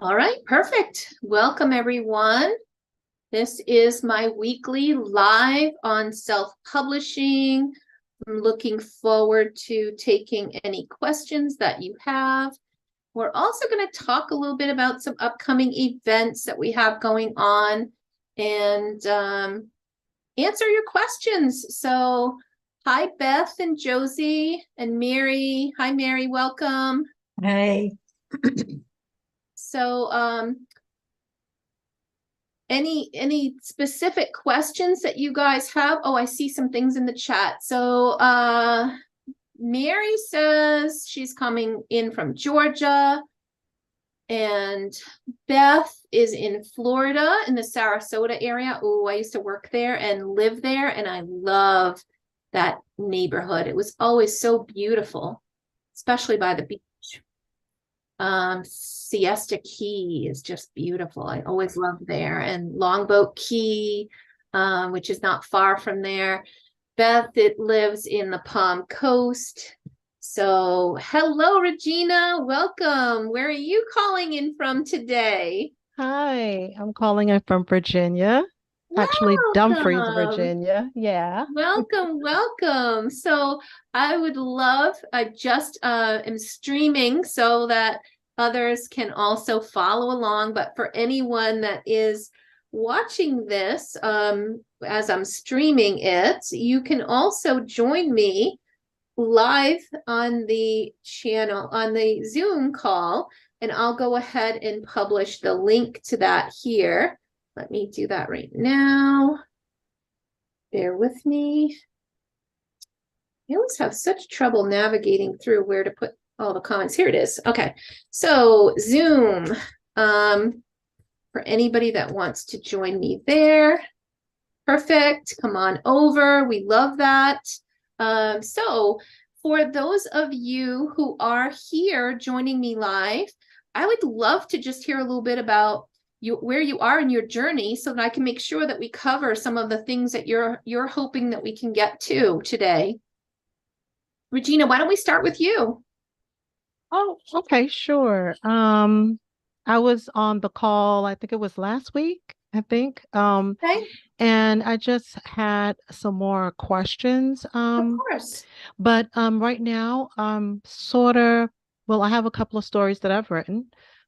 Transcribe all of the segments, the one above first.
All right, perfect. Welcome, everyone. This is my weekly live on self-publishing. I'm looking forward to taking any questions that you have. We're also going to talk a little bit about some upcoming events that we have going on and answer your questions. So, hi, Beth and Josie and Mary. Hi, Mary. Welcome. Hey. So, any specific questions that you guys have? Oh, I see some things in the chat. So Mary says she's coming in from Georgia, and Beth is in Florida in the Sarasota area. Oh, I used to work there and live there, and I love that neighborhood. It was always so beautiful, especially by the beach. Siesta Key is just beautiful. I always loved there. And Longboat Key, which is not far from there. Beth, it lives in the Palm Coast. So hello, Regina. Welcome. Where are you calling in from today? Hi, I'm calling in from Virginia. Actually, Dumfries, Welcome. Virginia. Yeah. Welcome, welcome. So I would love, I just am streaming so that others can also follow along. But for anyone that is watching this as I'm streaming it, you can also join me live on the channel, on the Zoom call, and I'll go ahead and publish the link to that here. Let me do that right now. Bear with me. I always have such trouble navigating through where to put all the comments. Here it is. Okay. So Zoom, for anybody that wants to join me there. Perfect. Come on over. We love that. So for those of you who are here joining me live, I would love to just hear a little bit about you, where you are in your journey, so that I can make sure that we cover some of the things that you're hoping that we can get to today. Regina, why don't we start with you? Oh, okay, sure. I was on the call, I think it was last week, I think. Okay, And I just had some more questions. of course. But right now, well, I have a couple of stories that I've written,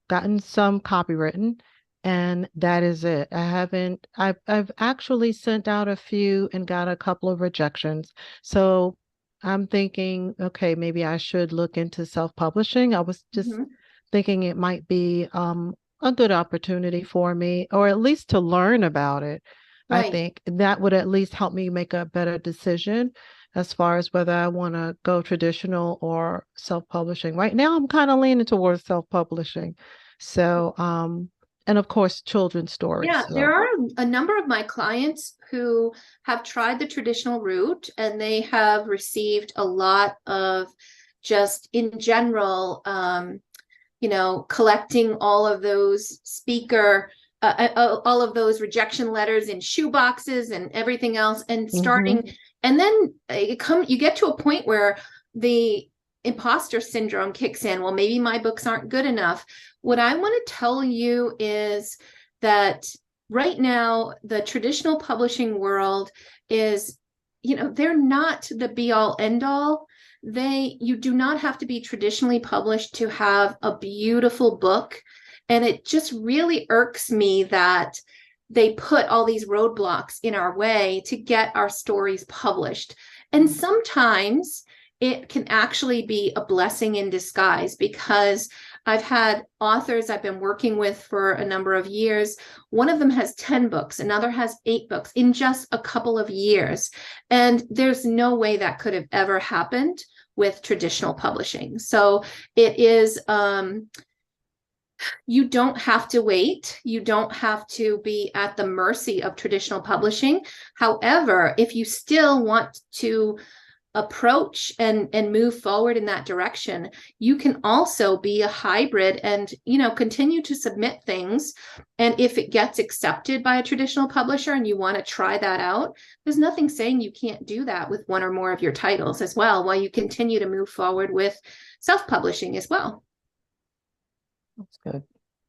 gotten some copywritten, and that is it. I've actually sent out a few and got a couple of rejections. So I'm thinking, okay, maybe I should look into self-publishing. I was just Mhm. thinking it might be a good opportunity for me, or at least to learn about it. I Right. think that would at least help me make a better decision as far as whether I want to go traditional or self-publishing. Right now, I'm kind of leaning towards self-publishing. So, and of course, children's stories. Yeah, So, there are a number of my clients who have tried the traditional route, and they have received a lot of, just in general, collecting all of those all of those rejection letters in shoe boxes and everything else, and mhm. starting, and then you get to a point where the imposter syndrome kicks in. Well, maybe my books aren't good enough. What I want to tell you is that right now, the traditional publishing world is, they're not the be all end all. You do not have to be traditionally published to have a beautiful book. And it just really irks me that they put all these roadblocks in our way to get our stories published. And sometimes it can actually be a blessing in disguise, because I've had authors I've been working with for a number of years. One of them has 10 books, another has 8 books in just a couple of years. And there's no way that could have ever happened with traditional publishing. So it is, you don't have to wait. You don't have to be at the mercy of traditional publishing. However, if you still want to approach and move forward in that direction, you can also be a hybrid and continue to submit things. And if it gets accepted by a traditional publisher and you want to try that out, there's nothing saying you can't do that with one or more of your titles as well, while you continue to move forward with self-publishing as well. That's good.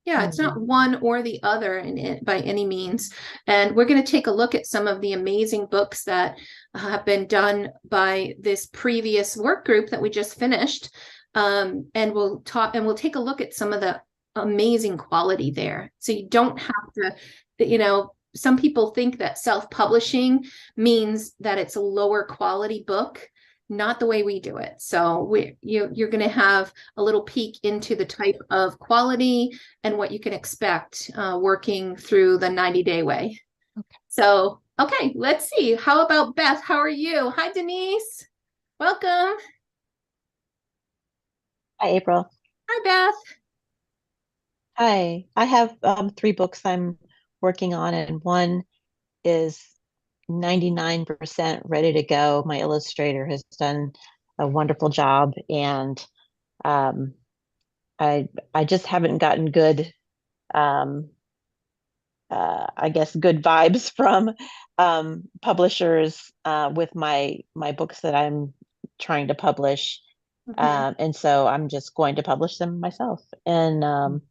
Yeah, it's not one or the other in it by any means. And we're going to take a look at some of the amazing books that have been done by this previous work group that we just finished. And we'll take a look at some of the amazing quality there. So you don't have to, some people think that self-publishing means that it's a lower quality book. Not the way we do it. So you're going to have a little peek into the type of quality and what you can expect working through the 90-day way. Okay. So, okay, let's see. How about Beth? How are you? Hi, Denise. Welcome. Hi, April. Hi, Beth. Hi. I have 3 books I'm working on, and one is 99% ready to go. My illustrator has done a wonderful job, and um, I just haven't gotten good, um, I guess, good vibes from publishers with my books that I'm trying to publish. And so I'm just going to publish them myself. And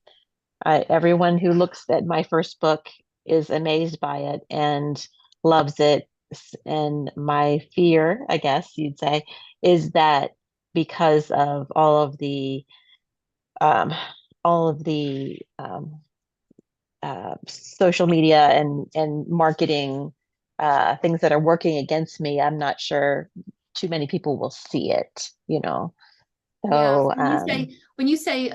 everyone who looks at my first book is amazed by it and loves it. And my fear, I guess you'd say, is that because of um, all of the social media and marketing things that are working against me, I'm not sure too many people will see it, you know. Yeah. So When you say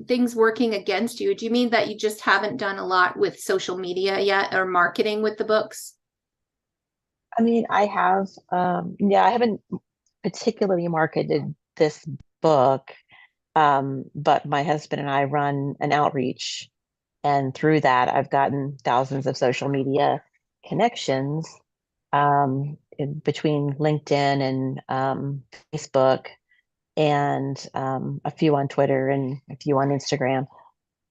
things working against you, do you mean that you just haven't done a lot with social media yet or marketing with the books? I mean, I haven't particularly marketed this book, but my husband and I run an outreach, and through that, I've gotten thousands of social media connections between LinkedIn and Facebook, and a few on Twitter and a few on Instagram.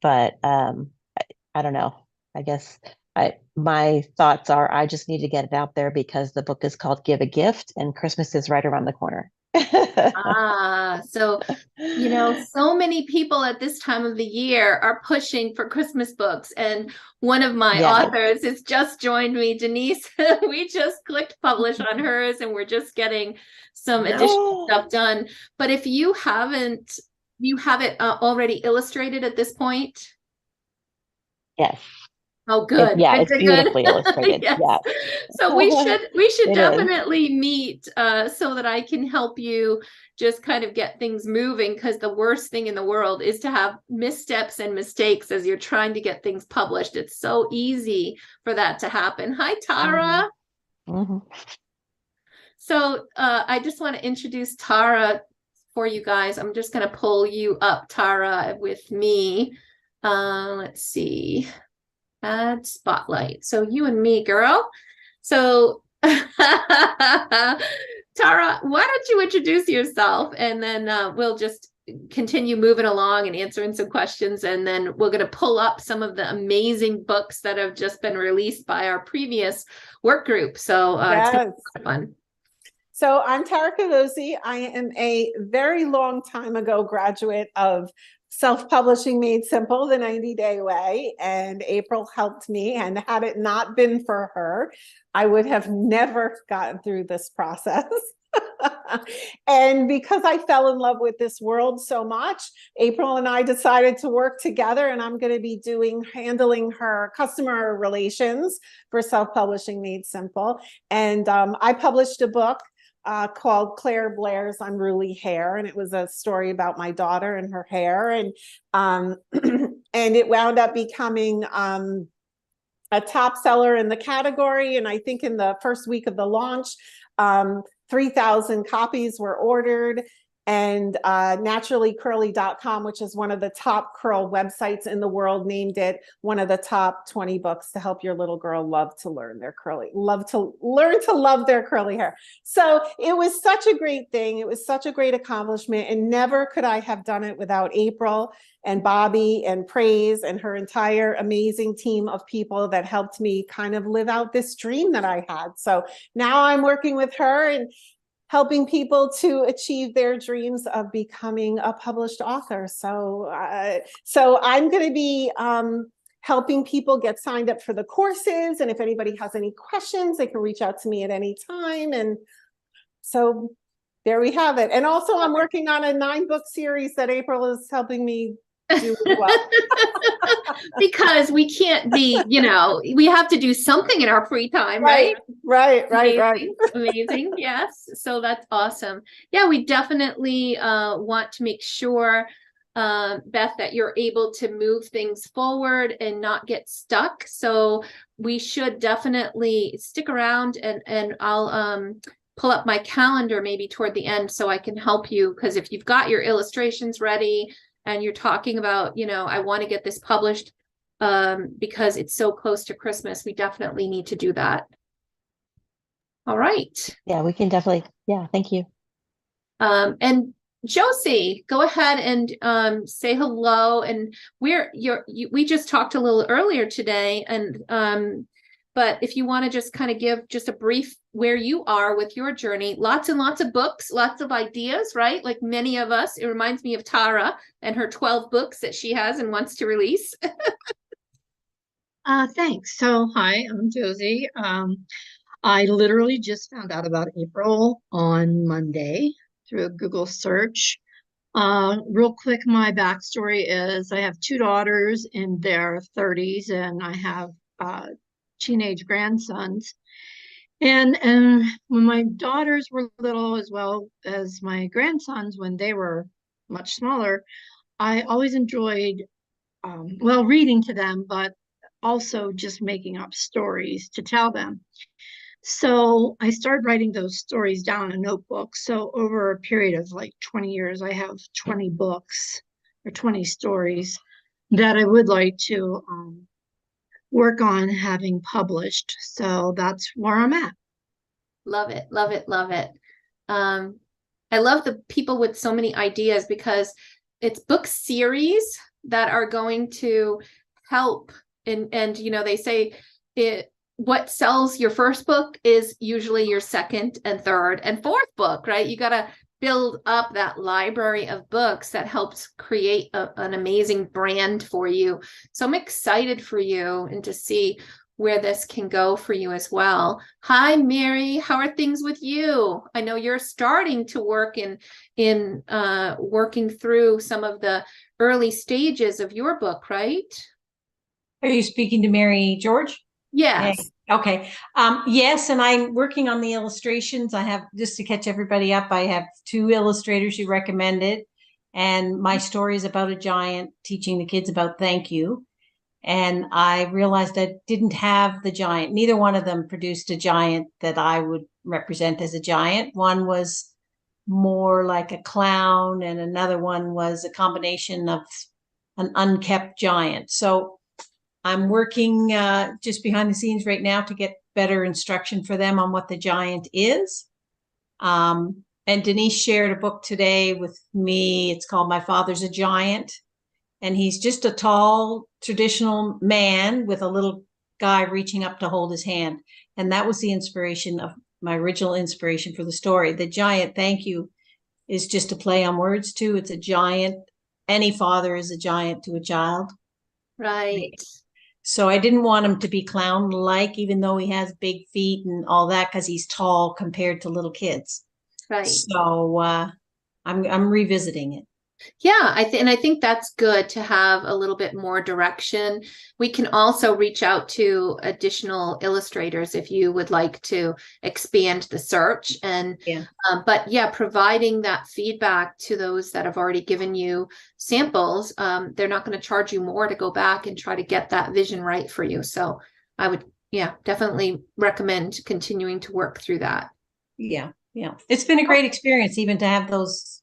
But I don't know. I guess my thoughts are I just need to get it out there because the book is called Give a Gift and Christmas is right around the corner. So so many people at this time of the year are pushing for Christmas books. And one of my Yeah. authors has just joined me, Denise. We just clicked publish on hers and we're just getting some additional stuff done. But if you have it already illustrated at this point? Yes. Oh, good. It's beautifully illustrated. Yes. Yeah. So we should It definitely meet so that I can help you just kind of get things moving, because the worst thing in the world is to have missteps and mistakes as you're trying to get things published. It's so easy for that to happen. Hi, Tara. Mm-hmm. So I just want to introduce Tara for you guys. I'm just going to pull you up, Tara, with me. Let's see. Add spotlight. So you and me, girl. So Tara, why don't you introduce yourself, and then we'll just continue moving along and answering some questions, and then we're going to pull up some of the amazing books that have just been released by our previous work group. So it's going to be a lot of fun. So I'm Tara Kagozzi. I am a very long time ago graduate of Self-Publishing Made Simple, the 90-day way, and April helped me, and had it not been for her, I would have never gotten through this process. And because I fell in love with this world so much, April and I decided to work together, and I'm going to be handling her customer relations for Self-Publishing Made Simple. And I published a book called Claire Blair's Unruly Hair, and it was a story about my daughter and her hair, and and it wound up becoming a top seller in the category. And I think in the first week of the launch, 3,000 copies were ordered. And naturallycurly.com, which is one of the top curl websites in the world, named it one of the top 20 books to help your little girl love to learn to love their curly hair. So it was such a great thing. It was such a great accomplishment, and never could I have done it without April and Bobby and Praise and her entire amazing team of people that helped me kind of live out this dream that I had. So now I'm working with her, and helping people to achieve their dreams of becoming a published author. So I'm going to be helping people get signed up for the courses. And if anybody has any questions, they can reach out to me at any time. And so there we have it. And also I'm working on a 9-book series that April is helping me do as well. Because we can't be, we have to do something in our free time, right? Right. Amazing. Yes. So that's awesome. Yeah, we definitely want to make sure, Beth, that you're able to move things forward and not get stuck. So we should definitely stick around, and I'll pull up my calendar maybe toward the end so I can help you, because if you've got your illustrations ready and you're talking about, I want to get this published because it's so close to Christmas, we definitely need to do that. All right. Yeah, we can definitely. Yeah, thank you. And Josie, go ahead and say hello. And we just talked a little earlier today, and but if you want to just kind of give just a brief where you are with your journey, lots and lots of books, lots of ideas, right? Like many of us, it reminds me of Tara and her 12 books that she has and wants to release. Thanks. So, hi, I'm Josie. I literally just found out about April on Monday through a Google search. Real quick, my backstory is I have 2 daughters in their 30s, and I have teenage grandsons. And when my daughters were little, as well as my grandsons when they were much smaller, I always enjoyed, reading to them, but also just making up stories to tell them. So I started writing those stories down in a notebook. So over a period of like 20 years, I have 20 books or 20 stories that I would like to work on having published. So that's where I'm at. Love it. Love it. Love it. I love the people with so many ideas, because it's book series that are going to help. And they say what sells your first book is usually your second and third and fourth book, right? You got to build up that library of books that helps create an amazing brand for you. So I'm excited for you and to see where this can go for you as well. Hi, Mary. How are things with you? I know you're starting to work in working through some of the early stages of your book, right? Are you speaking to Mary George? Yes. Hey. Okay. Yes, and I'm working on the illustrations. I have, just to catch everybody up, I have 2 illustrators who recommended, and my story is about a giant teaching the kids about thank you. And I realized I didn't have the giant. Neither one of them produced a giant that I would represent as a giant. One was more like a clown, and another one was a combination of an unkept giant. So I'm working just behind the scenes right now to get better instruction for them on what the giant is. And Denise shared a book today with me. It's called My Father's a Giant. And he's just a tall, traditional man with a little guy reaching up to hold his hand. And that was the inspiration of my original inspiration for the story. The giant thank you is just a play on words too. It's a giant. Any father is a giant to a child. Right. So I didn't want him to be clown-like, even though he has big feet and all that, because he's tall compared to little kids. Right. So I'm revisiting it. Yeah, I think that's good to have a little bit more direction. We can also reach out to additional illustrators if you would like to expand the search. And Yeah. But yeah, providing that feedback to those that have already given you samples, they're not going to charge you more to go back and try to get that vision right for you. So I would, definitely recommend continuing to work through that. Yeah. It's been a great experience, even to have those,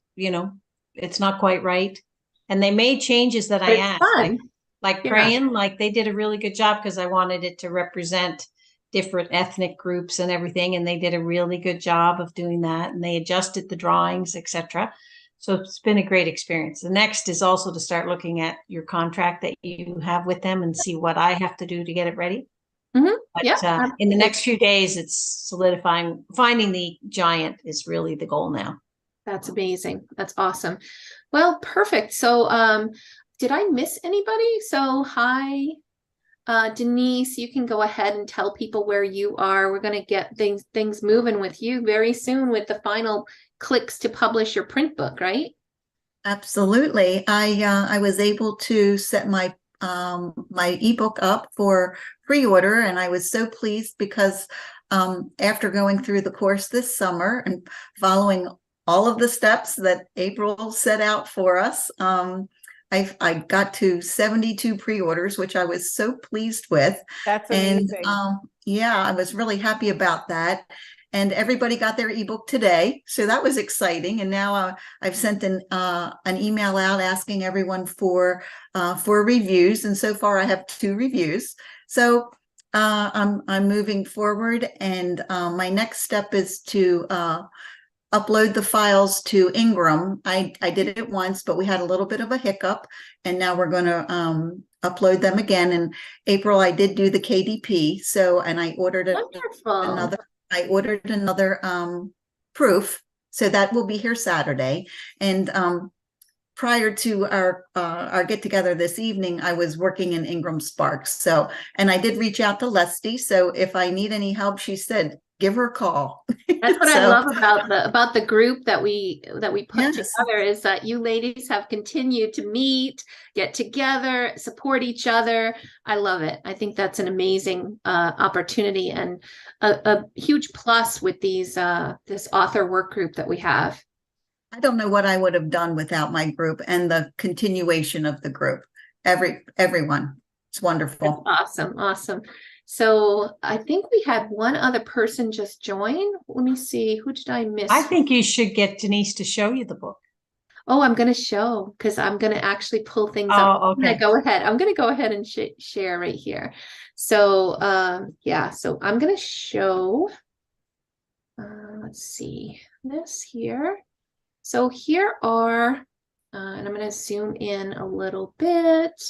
it's not quite right. And they made changes that I asked, like praying, like they did a really good job, because I wanted it to represent different ethnic groups and everything. And they did a really good job of doing that. And they adjusted the drawings, etc. So it's been a great experience. The next is also to start looking at your contract that you have with them and see what I have to do to get it ready. Mhm. But Yeah, in the next few days, it's solidifying. Finding the giant is really the goal now. that's amazing. That's awesome. Well, perfect. So, did I miss anybody? So, hi, Denise, you can go ahead and tell people where you are. We're going to get things moving with you very soon with the final clicks to publish your print book, right? Absolutely. I was able to set my my ebook up for pre-order, and I was so pleased because after going through the course this summer and following all of the steps that April set out for us, I got to 72 pre-orders, which I was so pleased with. That's And amazing. yeah, I was really happy about that. And everybody got their ebook today, so that was exciting. And now I've sent an email out asking everyone for reviews, and so far I have 2 reviews. So I'm moving forward, and my next step is to upload the files to Ingram. I did it once, but we had a little bit of a hiccup, and now we're going to upload them again. In April, I did do the KDP, so and I ordered Wonderful. another proof, so that will be here Saturday. And prior to our get together this evening, I was working in Ingram Sparks. So, and I did reach out to Leslie. So if I need any help, she said, give her a call. That's what I love about the group that we put Yes. together, is that you ladies have continued to meet, get together, support each other. I love it. I think that's an amazing opportunity and a huge plus with these this author work group that we have. I don't know what I would have done without my group and the continuation of the group. Everyone. It's wonderful. That's awesome. So I think we had one other person just join. Let me see. Who did I miss? I think you should get Denise to show you the book. Oh, I'm going to show, because I'm going to actually pull things up. Oh, okay. I'm going to go ahead and share right here. So, yeah, so I'm going to show, let's see this here. So here are, and I'm going to zoom in a little bit.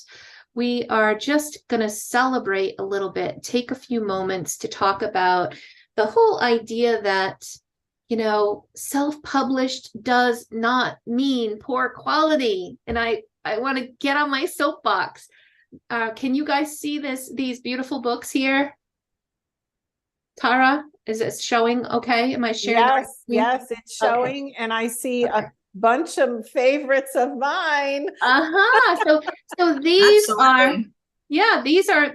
We are just going to celebrate a little bit, take a few moments to talk about the whole idea that, you know, self-published does not mean poor quality. And I want to get on my soapbox. Can you guys see these beautiful books here? Tara, is it showing okay? Am I sharing? Yes, it's showing. Okay. And I see a bunch of favorites of mine. So these Absolutely.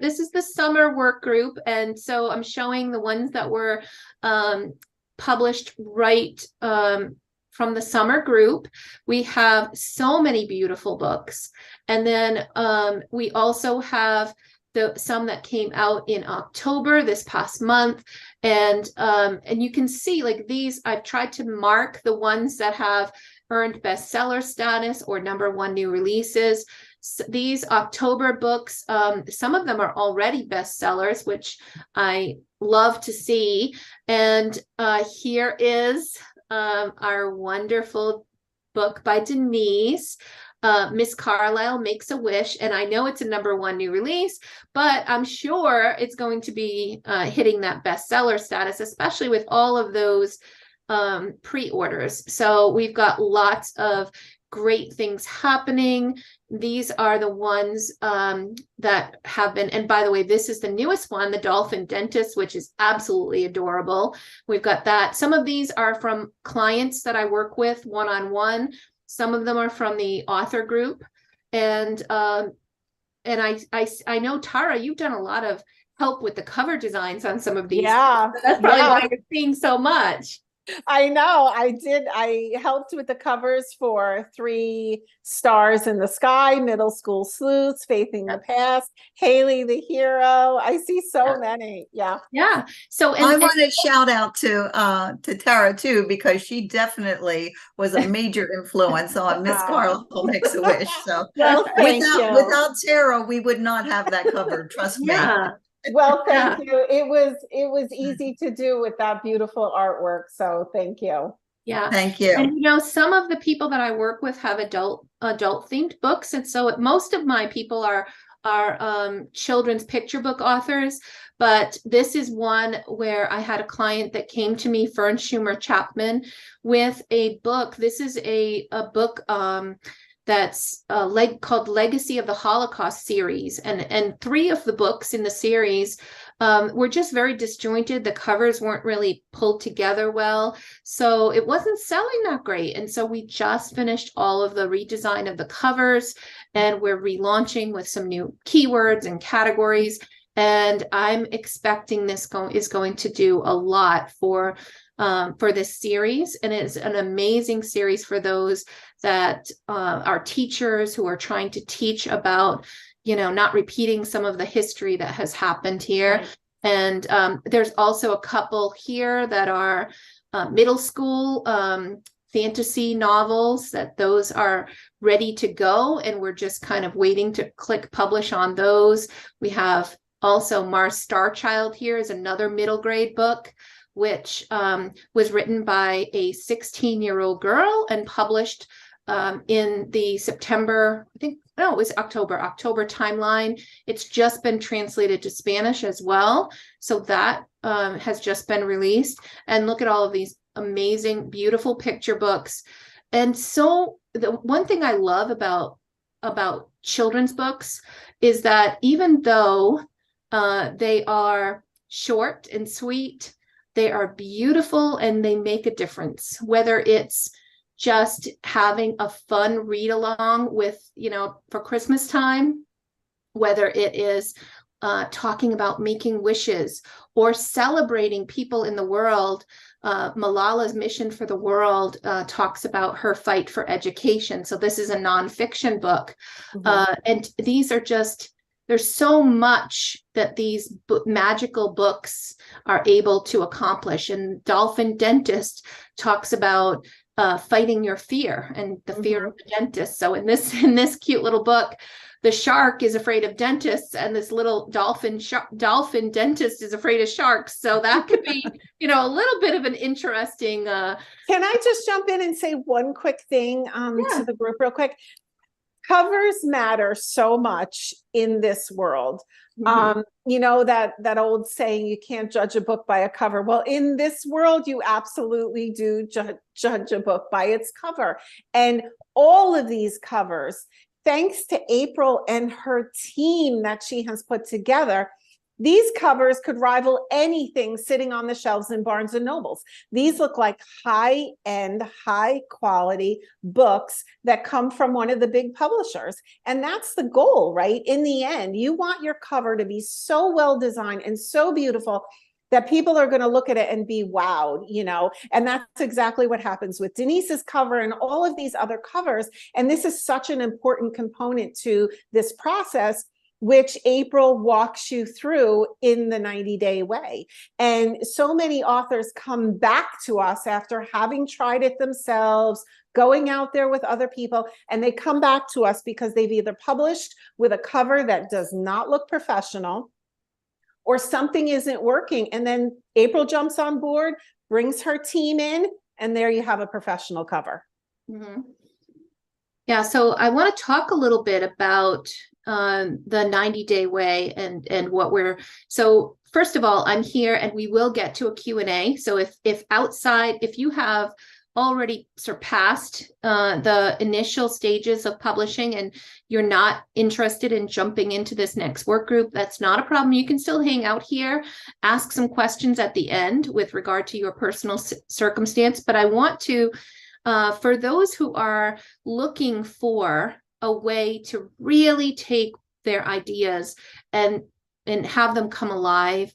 this is the summer work group. And so I'm showing the ones that were published right from the summer group. We have so many beautiful books. And then we also have some that came out in October this past month. And you can see, like, these, I've tried to mark the ones that have earned bestseller status or #1 new releases. So these October books, some of them are already bestsellers, which I love to see. And here is our wonderful book by Denise. Miss Carlisle Makes a Wish, and I know it's a #1 new release, but I'm sure it's going to be hitting that bestseller status, especially with all of those pre-orders. So we've got lots of great things happening. These are the ones that have been, and by the way, this is the newest one, the Dolphin Dentist, which is absolutely adorable. We've got that. Some of these are from clients that I work with one-on-one. Some of them are from the author group. And I know, Tara, you've done a lot of help with the cover designs on some of these. Yeah. That's probably why you're seeing so much. I know, I did. I helped with the covers for 3 Stars in the Sky, Middle School Sleuths, Faith in the Past, Haley the Hero. I see so many. Yeah. So I want to shout out to Tara too, because she definitely was a major influence on Miss Carlisle Makes a Wish. So well, without Tara, we would not have that covered. Trust me. Well, thank you. It was easy to do with that beautiful artwork. So thank you. Yeah. Thank you. And you know, some of the people that I work with have adult themed books. And so most of my people are are children's picture book authors, but this is one where I had a client that came to me, Fern Schumer Chapman, with a book. This is a book that's called Legacy of the Holocaust series, and 3 of the books in the series were just very disjointed. The covers weren't really pulled together well, so it wasn't selling that great. And so we just finished all of the redesign of the covers, and we're relaunching with some new keywords and categories. And I'm expecting this is going to do a lot for this series, and it's an amazing series for those that are teachers who are trying to teach about, not repeating some of the history that has happened here. Right. And there's also a couple here that are middle school fantasy novels, that those are ready to go, and we're just kind of waiting to click publish on those. We have also Mars Starchild here is another middle grade book, which was written by a 16-year-old girl and published in the September, I think, no, it was October timeline. It's just been translated to Spanish as well. So that has just been released. And look at all of these amazing, beautiful picture books. And so the one thing I love about children's books is that even though they are short and sweet, they are beautiful and they make a difference, whether it's just having a fun read along with, for Christmas time, whether it is talking about making wishes or celebrating people in the world. Malala's mission for the world talks about her fight for education. So this is a nonfiction book. Mm-hmm. And these are just, there's so much that these magical books are able to accomplish. And Dolphin Dentist talks about fighting your fear and the fear of the dentist. So in this cute little book, the shark is afraid of dentists, and this little dolphin dentist is afraid of sharks. So that could be, a little bit of an interesting. Can I just jump in and say one quick thing to the group real quick? Covers matter so much in this world. Mm-hmm. That old saying, you can't judge a book by a cover. Well, in this world, you absolutely do judge a book by its cover. And all of these covers, thanks to April and her team that she has put together, these covers could rival anything sitting on the shelves in Barnes and Nobles. These look like high-end, high-quality books that come from one of the big publishers. And that's the goal, right? In the end, you want your cover to be so well designed and so beautiful that people are going to look at it and be wowed, and that's exactly what happens with Denise's cover and all of these other covers. And this is such an important component to this process, which April walks you through in the 90-day way. And so many authors come back to us after having tried it themselves, going out there with other people, and they come back to us because they've either published with a cover that does not look professional, or something isn't working. And then April jumps on board, brings her team in, and there you have a professional cover. Mm-hmm. Yeah, so I want to talk a little bit about the 90-day way and what so first of all, I'm here and we will get to a Q&A. So if you have already surpassed the initial stages of publishing and you're not interested in jumping into this next work group, that's not a problem. You can still hang out here, ask some questions at the end with regard to your personal circumstance. But I want to, for those who are looking for a way to really take their ideas and have them come alive,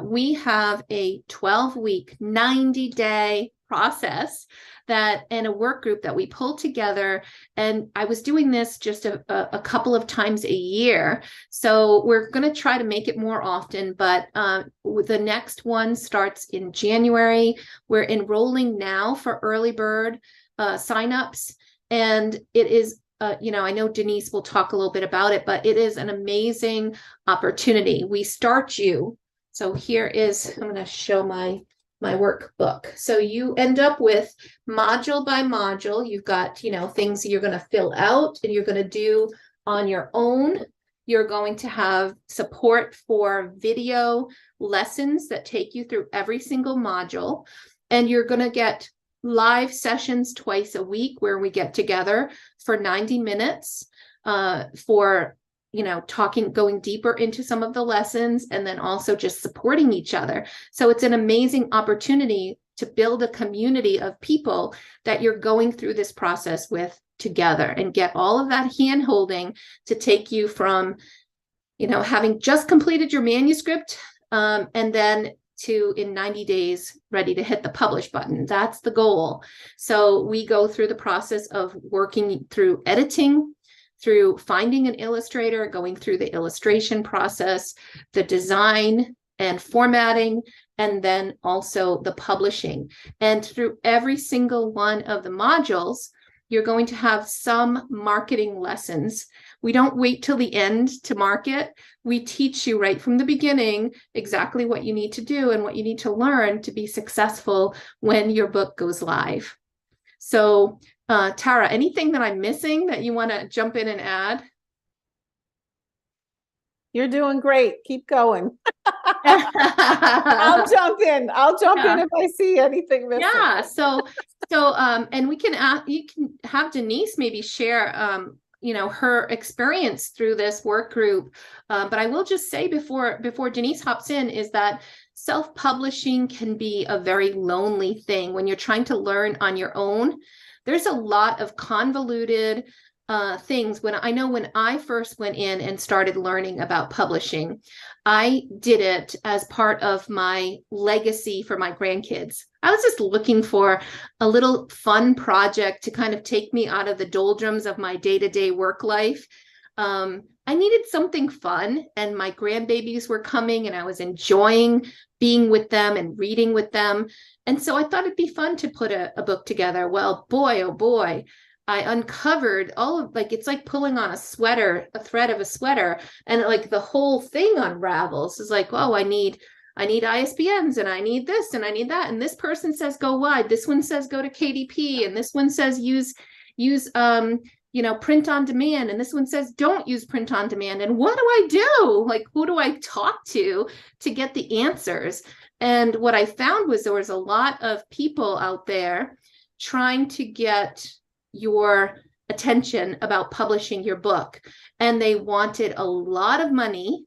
we have a 12-week, 90-day process and a work group that we pulled together. And I was doing this just a couple of times a year. So we're going to try to make it more often, but the next one starts in January. We're enrolling now for early bird signups. And it is, I know Denise will talk a little bit about it, but it is an amazing opportunity. We start you. So here is, I'm going to show my workbook. So you end up with module by module. You've got, things you're going to fill out and you're going to do on your own. You're going to have support for video lessons that take you through every single module. And you're going to get live sessions twice a week where we get together for 90 minutes for, going deeper into some of the lessons, and then also just supporting each other. So it's an amazing opportunity to build a community of people that you're going through this process with together, and get all of that hand holding to take you from, having just completed your manuscript, and then to in 90 days ready to hit the publish button. That's the goal. So we go through the process of working through editing, through finding an illustrator, going through the illustration process, the design and formatting, and then also the publishing. And through every single one of the modules, you're going to have some marketing lessons. We don't wait till the end to market. We teach you right from the beginning exactly what you need to do and what you need to learn to be successful when your book goes live. So, Tara, anything that I'm missing that you want to jump in and add? You're doing great. Keep going. I'll jump in. I'll jump in if I see anything missing. Yeah. So, and we can you can have Denise maybe share, her experience through this work group. But I will just say before Denise hops in, is that self-publishing can be a very lonely thing when you're trying to learn on your own. There's a lot of convoluted things. When I first went in and started learning about publishing, I did it as part of my legacy for my grandkids. I was just looking for a little fun project to kind of take me out of the doldrums of my day-to-day work life. I needed something fun, and my grandbabies were coming, and I was enjoying being with them and reading with them. And so I thought it'd be fun to put a book together. Well, boy, oh boy, I uncovered all of, it's like pulling on a thread of a sweater, and the whole thing unravels. It's like, oh, I need ISBNs, and I need this, and I need that. And this person says go wide. This one says go to KDP, and this one says use print on demand, and this one says don't use print on demand. And what do I do? Who do I talk to get the answers? And what I found was there was a lot of people out there trying to get your attention about publishing your book, and they wanted a lot of money,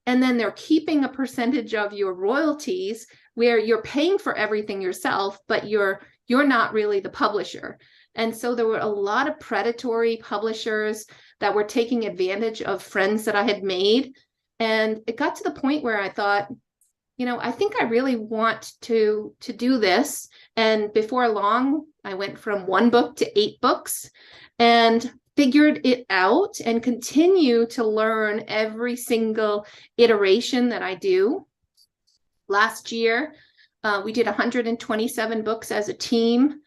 and then they're keeping a percentage of your royalties where you're paying for everything yourself, but you're not really the publisher. And so there were a lot of predatory publishers that were taking advantage of friends that I had made. And it got to the point where I thought, I think I really want to do this. And before long, I went from 1 book to 8 books and figured it out, and continue to learn every single iteration that I do. Last year, we did 127 books as a team.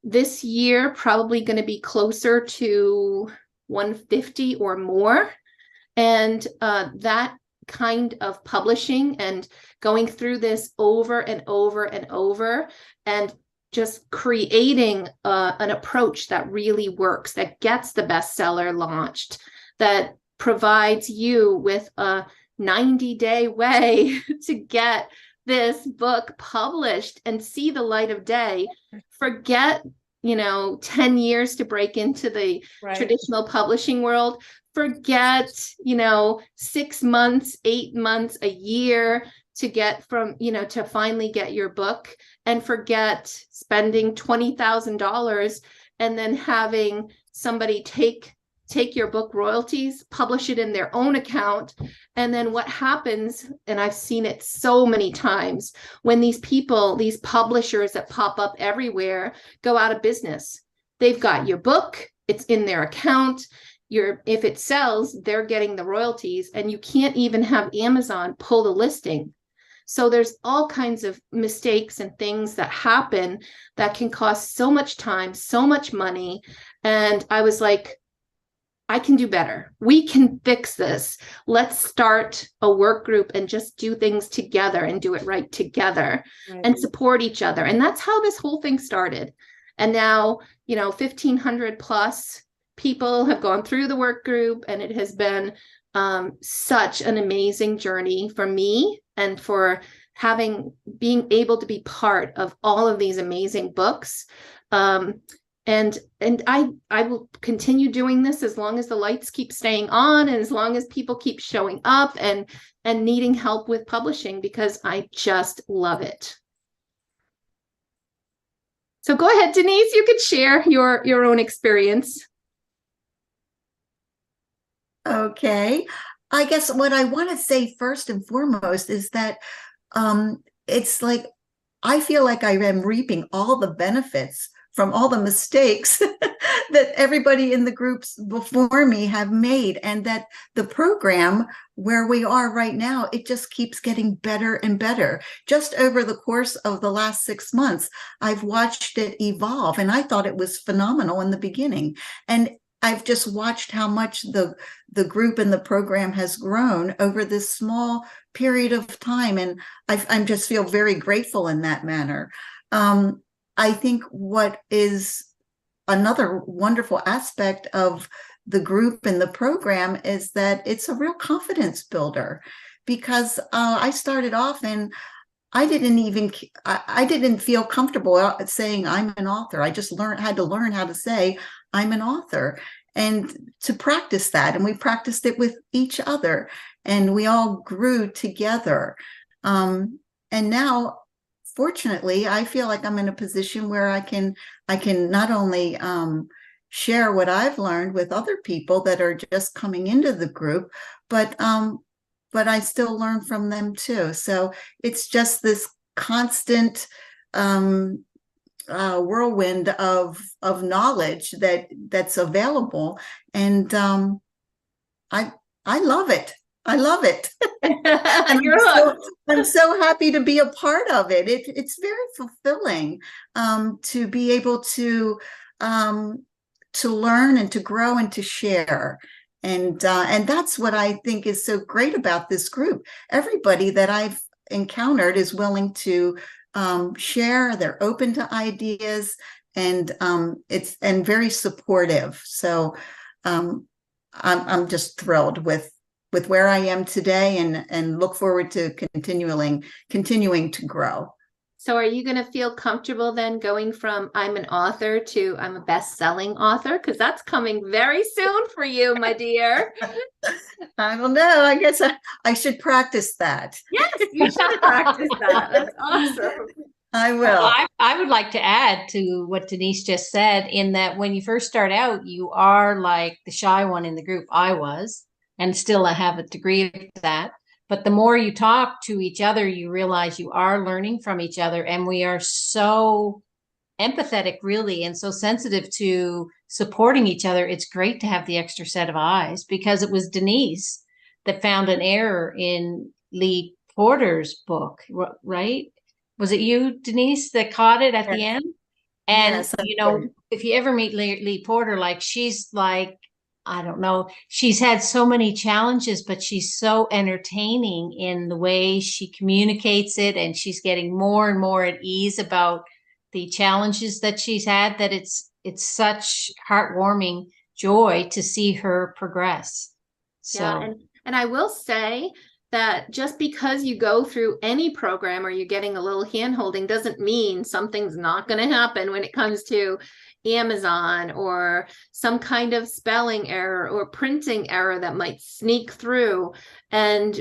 This year, probably going to be closer to 150 or more. And that kind of publishing and going through this over and over and over, and just creating an approach that really works, that gets the bestseller launched, that provides you with a 90-day way to get this book published and see the light of day. Forget 10 years to break into the traditional publishing world. Forget 6 months, 8 months, a year to get from to finally get your book, and forget spending $20,000 and then having somebody take your book royalties, publish it in their own account. And then what happens, and I've seen it so many times, when these publishers that pop up everywhere go out of business. They've got your book, it's in their account. If it sells, they're getting the royalties, and you can't even have Amazon pull the listing. So there's all kinds of mistakes and things that happen that can cost so much time, so much money. And I was like, I can do better. We can fix this. Let's start a work group and just do things together and do it right together and support each other. And that's how this whole thing started. And now, 1,500 plus people have gone through the work group, and it has been such an amazing journey for me, and for being able to be part of all of these amazing books. And I will continue doing this as long as the lights keep staying on, and as long as people keep showing up and needing help with publishing, because I just love it. So go ahead, Denise, you could share your own experience. Okay. I guess what I want to say first and foremost is that it's like I feel like I am reaping all the benefits from all the mistakes that everybody in the groups before me have made, and that the program where we are right now, it just keeps getting better and better. Just over the course of the last 6 months, I've watched it evolve, and I thought it was phenomenal in the beginning. And I've just watched how much the group and the program has grown over this small period of time. And I just feel very grateful in that manner. I think what is another wonderful aspect of the group and the program is that it's a real confidence builder, because I started off and I didn't feel comfortable saying I'm an author. I just had to learn how to say I'm an author, and to practice that. And we practiced it with each other, and we all grew together. And now, fortunately, I feel like I'm in a position where I can not only share what I've learned with other people that are just coming into the group, but I still learn from them too. So it's just this constant whirlwind of knowledge that's available, and I love it. I love it. And I'm so happy to be a part of it. It's very fulfilling to be able to learn and to grow and to share. And that's what I think is so great about this group. Everybody that I've encountered is willing to share. They're open to ideas, and it's very supportive. So I'm just thrilled with where I am today, and look forward to continuing to grow. So are you going to feel comfortable then going from I'm an author to I'm a best-selling author? Because that's coming very soon for you, my dear. I don't know. I guess I should practice that. Yes, you should practice that. That's awesome. I will. Well, I would like to add to what Denise just said, in that when you first start out, you are like the shy one in the group. I was, and still I have a degree of that. But the more you talk to each other, you realize you are learning from each other. And we are so empathetic, really, and so sensitive to supporting each other. It's great to have the extra set of eyes, because it was Denise that found an error in Lee Porter's book, right? Was it you, Denise, that caught it at the end? And, yes, if you ever meet Lee Porter, she's like, I don't know, she's had so many challenges, but she's so entertaining in the way she communicates it. And she's getting more and more at ease about the challenges that she's had, that it's such heartwarming joy to see her progress. So, yeah, and I will say that just because you go through any program or you're getting a little hand-holding doesn't mean something's not going to happen when it comes to Amazon, or some kind of spelling error or printing error that might sneak through. And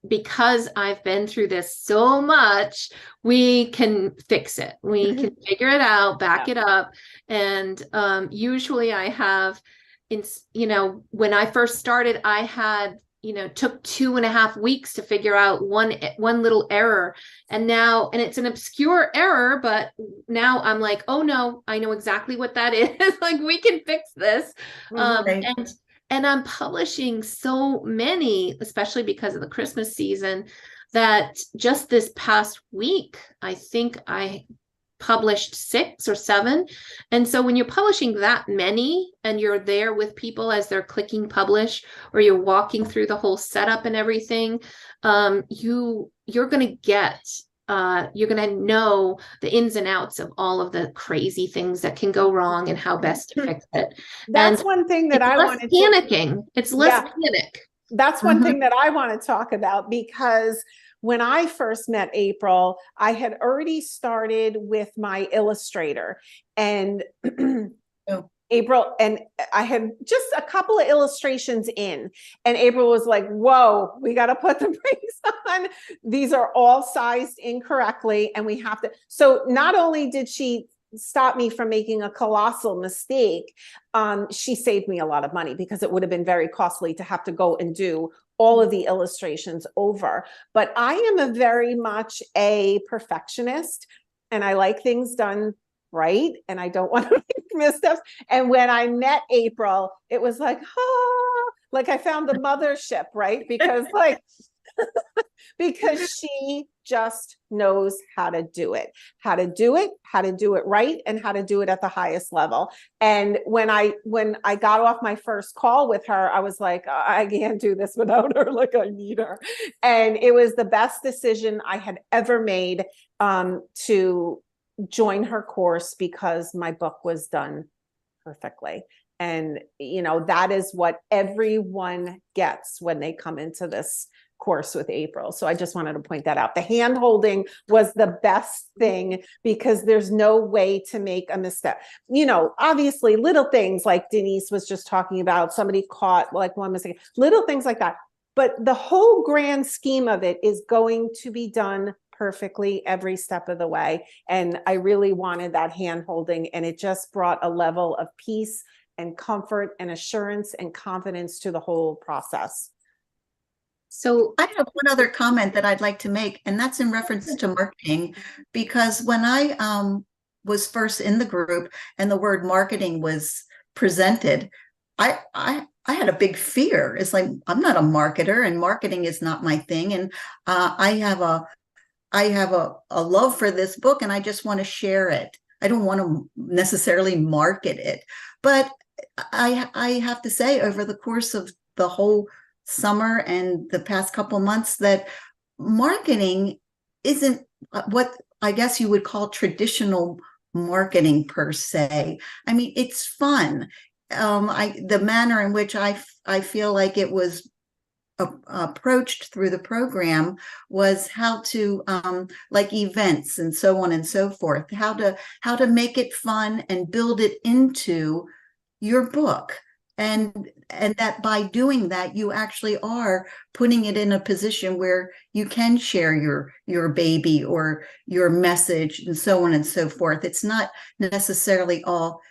because I've been through this so much, we can fix it. We can figure it out, back it up. And usually I have, when I first started, I had, took 2.5 weeks to figure out one little error. And it's an obscure error, but now I'm like, oh no, I know exactly what that is. Like, we can fix this. Right. And I'm publishing so many, especially because of the Christmas season, that just this past week, I think I published 6 or 7. And so when you're publishing that many and you're there with people as they're clicking publish, or you're walking through the whole setup and everything, you're going to get you're going to know the ins and outs of all of the crazy things that can go wrong and how best to fix it. That's And one thing that it's I less wanted to, panicking. It's less Yeah. panic. that's one thing that I want to talk about, because when I first met April, I had already started with my illustrator, and April, and I had just a couple of illustrations in, and April was like, whoa, we got to put the brakes on. These are all sized incorrectly, and we have to. So not only did she stop me from making a colossal mistake, she saved me a lot of money, because it would have been very costly to have to go and do all of the illustrations over. But I am a very much a perfectionist, and I like things done right, and I don't want to make missteps. And when I met April, it was like, like I found the mothership, right? Because like, because she just knows how to do it, how to do it right, and how to do it at the highest level. And when I got off my first call with her, I was like, I can't do this without her. Like, I need her. And it was the best decision I had ever made, to join her course, because my book was done perfectly. And, you know, that is what everyone gets when they come into this course with April. So I just wanted to point that out. The hand holding was the best thing, because there's no way to make a misstep. You know, obviously little things like Denise was just talking about, somebody caught like one mistake, little things like that. But the whole grand scheme of it is going to be done perfectly every step of the way. And I really wanted that hand holding, and it just brought a level of peace and comfort and assurance and confidence to the whole process. So I have one other comment that I'd like to make, and that's in reference to marketing, because when I was first in the group and the word marketing was presented, I had a big fear. It's like, I'm not a marketer, and marketing is not my thing. And I have a love for this book, and I just want to share it. I don't want to necessarily market it. But I have to say, over the course of the whole summer and the past couple months, that marketing isn't what I guess you would call traditional marketing per se. I mean, it's fun. The manner in which I feel like it was approached through the program was how to like events and so on and so forth, how to make it fun and build it into your book. And that by doing that, you actually are putting it in a position where you can share your baby or your message and so on and so forth. It's not necessarily all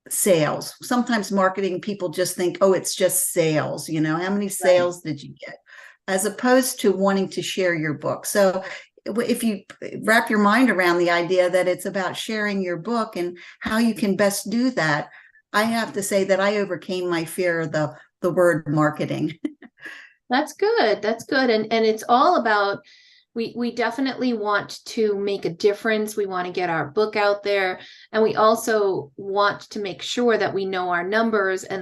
sales. Sometimes marketing people just think, oh, it's just sales. You know, how many sales did you get? As opposed to wanting to share your book. So if you wrap your mind around the idea that it's about sharing your book and how you can best do that, I have to say that I overcame my fear of the word marketing. that's good. That's good. And it's all about, we definitely want to make a difference. We want to get our book out there. And we also want to make sure that we know our numbers, and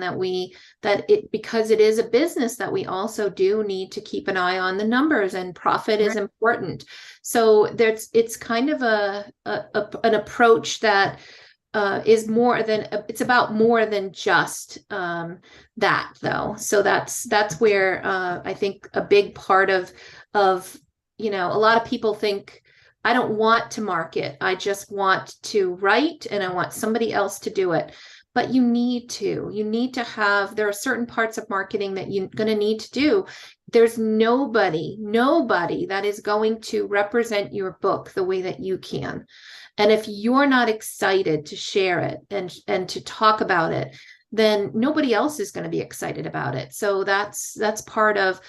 because it is a business, that we also do need to keep an eye on the numbers, and profit is important. So it's kind of an approach that is more than, it's about more than just that, though. So that's where I think a big part of you know, a lot of people think, I don't want to market, I just want to write, and I want somebody else to do it. But you need to have, there are certain parts of marketing that you're going to need to do. There's nobody that is going to represent your book the way that you can. And if you're not excited to share it and to talk about it, then nobody else is going to be excited about it. So that's part of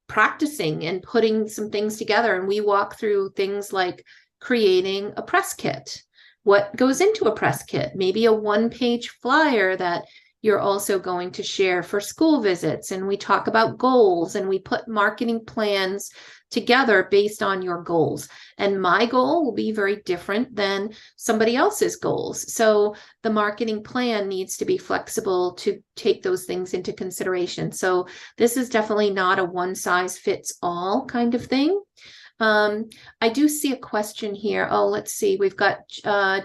practicing and putting some things together. And we walk through things like creating a press kit. What goes into a press kit? Maybe a one-page flyer that you're also going to share for school visits. And we talk about goals, and we put marketing plans together based on your goals. And my goal will be very different than somebody else's goals. So the marketing plan needs to be flexible to take those things into consideration. So this is definitely not a one-size-fits-all kind of thing. I do see a question here. Oh, let's see. We've got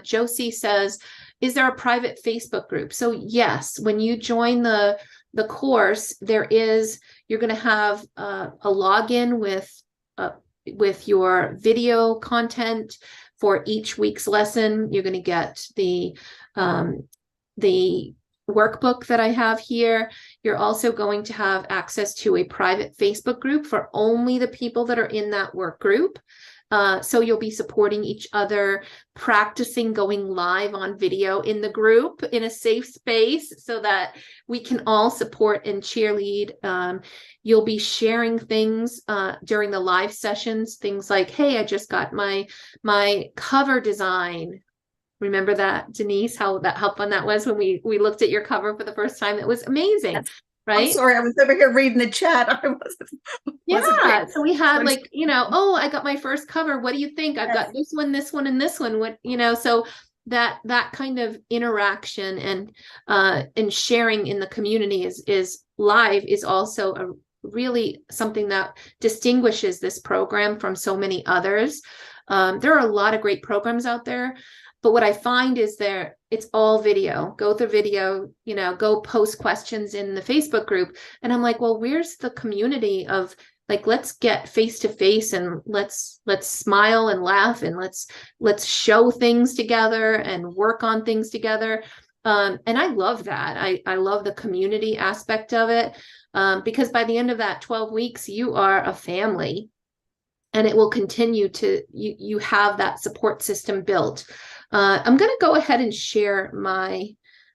Josie says, is there a private Facebook group? So yes, when you join the course, you're going to have a login with your video content for each week's lesson. You're going to get the workbook that I have here. You're also going to have access to a private Facebook group for only the people that are in that work group. So you'll be supporting each other, practicing going live on video in the group in a safe space so that we can all support and cheerlead. You'll be sharing things during the live sessions, things like, hey, I just got my cover design. Remember that, Denise, how fun that was when we looked at your cover for the first time? It was amazing. Yes. Right? I'm sorry, I was over here reading the chat. I wasn't So we had like, oh, I got my first cover. What do you think? I've got this one, and this one. What, so that kind of interaction and sharing in the community is live is also a really something that distinguishes this program from so many others. There are a lot of great programs out there. But what I find is it's all video. Go through video, go post questions in the Facebook group. And I'm like, well, where's the community of like, let's get face to face and let's smile and laugh and let's show things together and work on things together. And I love that. I love the community aspect of it because by the end of that 12 weeks, you are a family and it will continue to, you have that support system built. I'm going to go ahead and share my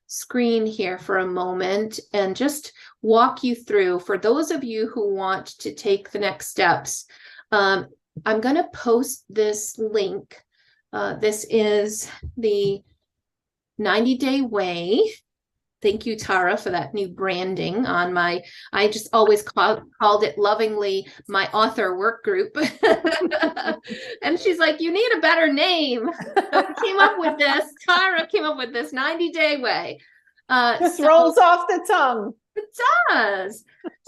screen here for a moment and just walk you through, for those of you who want to take the next steps, I'm going to post this link. This is the 90-day way. Thank you, Tara, for that new branding on I just always called it lovingly my author work group. And she's like, you need a better name. So we came up with this. Tara came up with this 90-day way. Just rolls off the tongue. It does.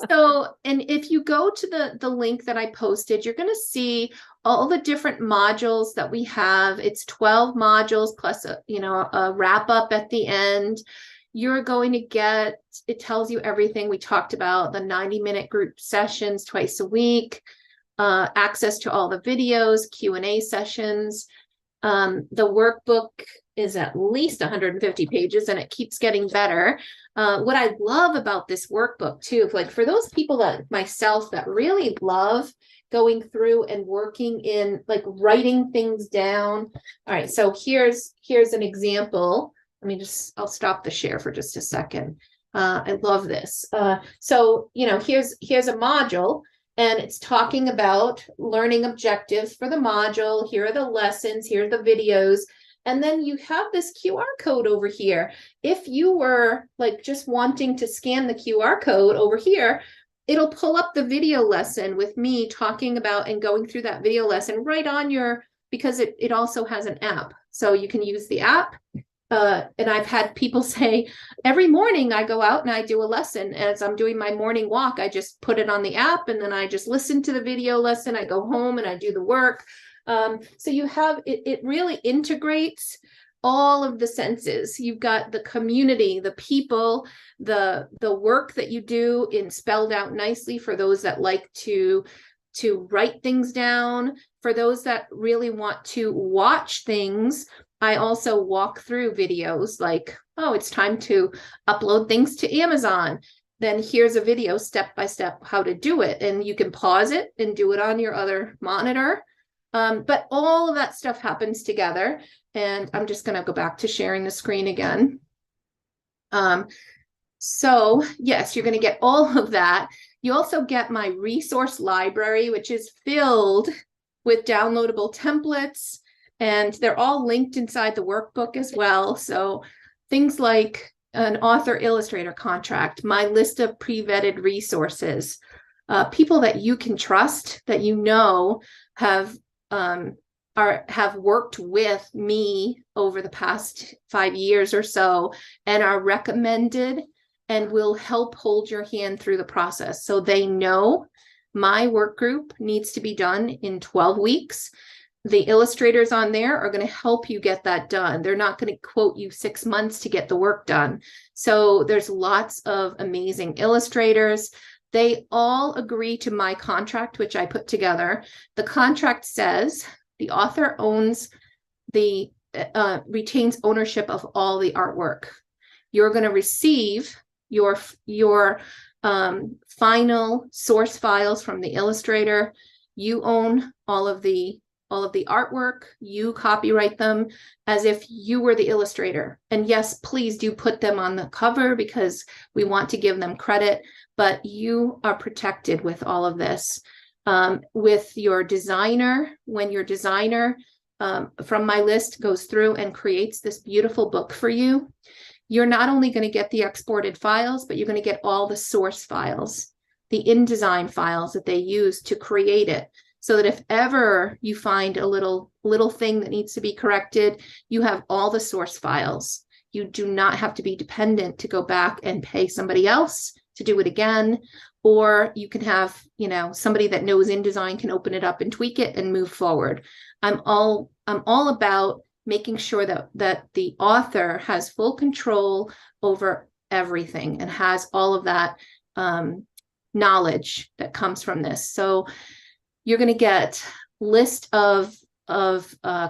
So, and if you go to the link that I posted, you're going to see all the different modules that we have. It's 12 modules plus a wrap up at the end. You're going to get, it tells you everything we talked about, the 90-minute group sessions twice a week, access to all the videos, Q&A sessions. The workbook is at least 150 pages and it keeps getting better. What I love about this workbook too, like for those people like myself that really love going through and working in like writing things down. All right, so here's an example. I'll stop the share for just a second. I love this. So, here's a module and it's talking about learning objectives for the module. Here are the lessons, here are the videos. And then you have this QR code over here. If you were like just wanting to scan the QR code over here, it'll pull up the video lesson with me talking about and going through that video lesson right on because it also has an app. So you can use the app. And I've had people say, every morning I go out and I do a lesson. As I'm doing my morning walk, I just put it on the app and then I just listen to the video lesson. I go home and I do the work. So you have, it really integrates all of the senses. You've got the community, the people, the work that you do spelled out nicely for those that like to write things down. For those that really want to watch things, I also walk through videos like, oh, it's time to upload things to Amazon. Then here's a video step-by-step how to do it. And you can pause it and do it on your other monitor. But all of that stuff happens together. And I'm just going to go back to sharing the screen again. So yes, you're going to get all of that. You also get my resource library, which is filled with downloadable templates. And they're all linked inside the workbook as well. So things like an author illustrator contract, my list of pre-vetted resources, people that you can trust, that have worked with me over the past 5 years or so and are recommended and will help hold your hand through the process. So they know my work group needs to be done in 12 weeks. The illustrators on there are going to help you get that done. They're not going to quote you 6 months to get the work done. So there's lots of amazing illustrators. They all agree to my contract, which I put together. The contract says the author retains ownership of all the artwork. You're going to receive your final source files from the illustrator. You own all of the artwork. You copyright them as if you were the illustrator. And yes, please do put them on the cover because we want to give them credit, but you are protected with all of this. With your designer, when your designer from my list goes through and creates this beautiful book for you, you're not only going to get the exported files, but you're going to get all the source files, the InDesign files that they use to create it. So that if ever you find a little thing that needs to be corrected, you have all the source files. You do not have to be dependent to go back and pay somebody else to do it again. Or you can have, somebody that knows InDesign can open it up and tweak it and move forward. I'm all about making sure that the author has full control over everything and has all of that knowledge that comes from this. So you're going to get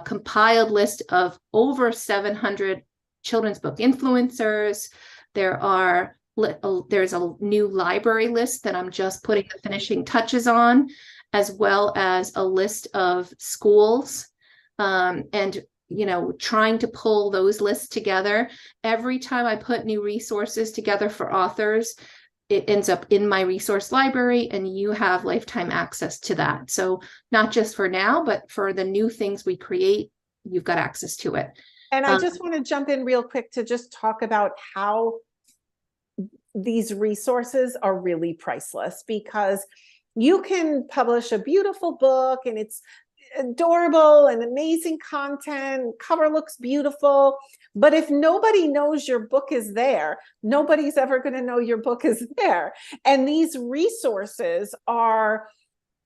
compiled list of over 700 children's book influencers. There's a new library list that I'm just putting the finishing touches on, as well as a list of schools, and trying to pull those lists together. Every time I put new resources together for authors, it ends up in my resource library and you have lifetime access to that. So not just for now, but for the new things we create, you've got access to it. And I just want to jump in real quick to just talk about how these resources are really priceless, because you can publish a beautiful book and it's adorable and amazing content, cover looks beautiful, but if nobody knows your book is there, nobody's ever going to know your book is there. And these resources are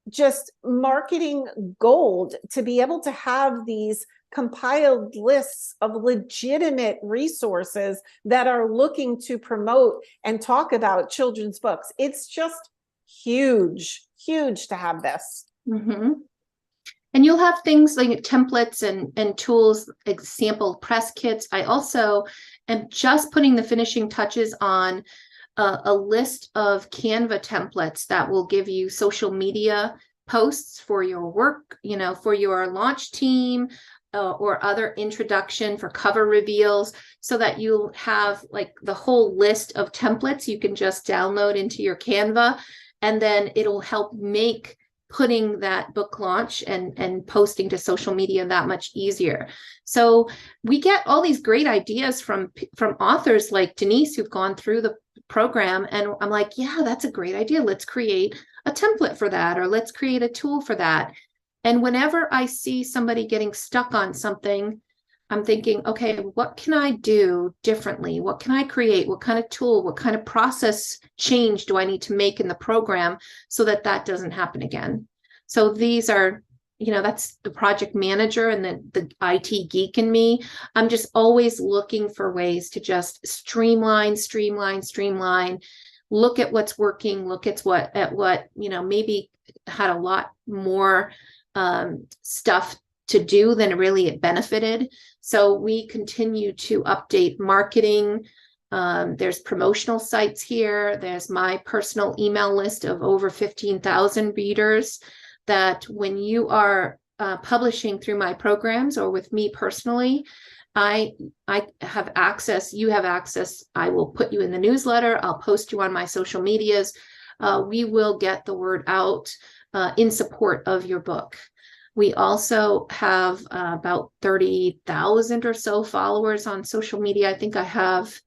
just marketing gold to be able to have these compiled lists of legitimate resources that are looking to promote and talk about children's books. It's just huge to have this. Mm-hmm. And you'll have things like templates and tools, example press kits. I also am just putting the finishing touches on a list of Canva templates that will give you social media posts for your work, for your launch team or other introduction for cover reveals, so that you'll have like the whole list of templates you can just download into your Canva, and then it'll help make putting that book launch and posting to social media that much easier. So we get all these great ideas from authors like Denise who've gone through the program, and I'm like, yeah, that's a great idea. Let's create a template for that, or let's create a tool for that. And whenever I see somebody getting stuck on something, I'm thinking, okay, what can I do differently? What can I create? What kind of tool, what kind of process change do I need to make in the program so that that doesn't happen again? So these are, that's the project manager and the IT geek in me. I'm just always looking for ways to just streamline, look at what's working, look at what, maybe had a lot more stuff to do than really it benefited. So we continue to update marketing. There's promotional sites here. There's my personal email list of over 15,000 readers that when you are publishing through my programs or with me personally, I have access, you have access. I will put you in the newsletter. I'll post you on my social medias. We will get the word out in support of your book. We also have about 30,000 or so followers on social media. I think I have,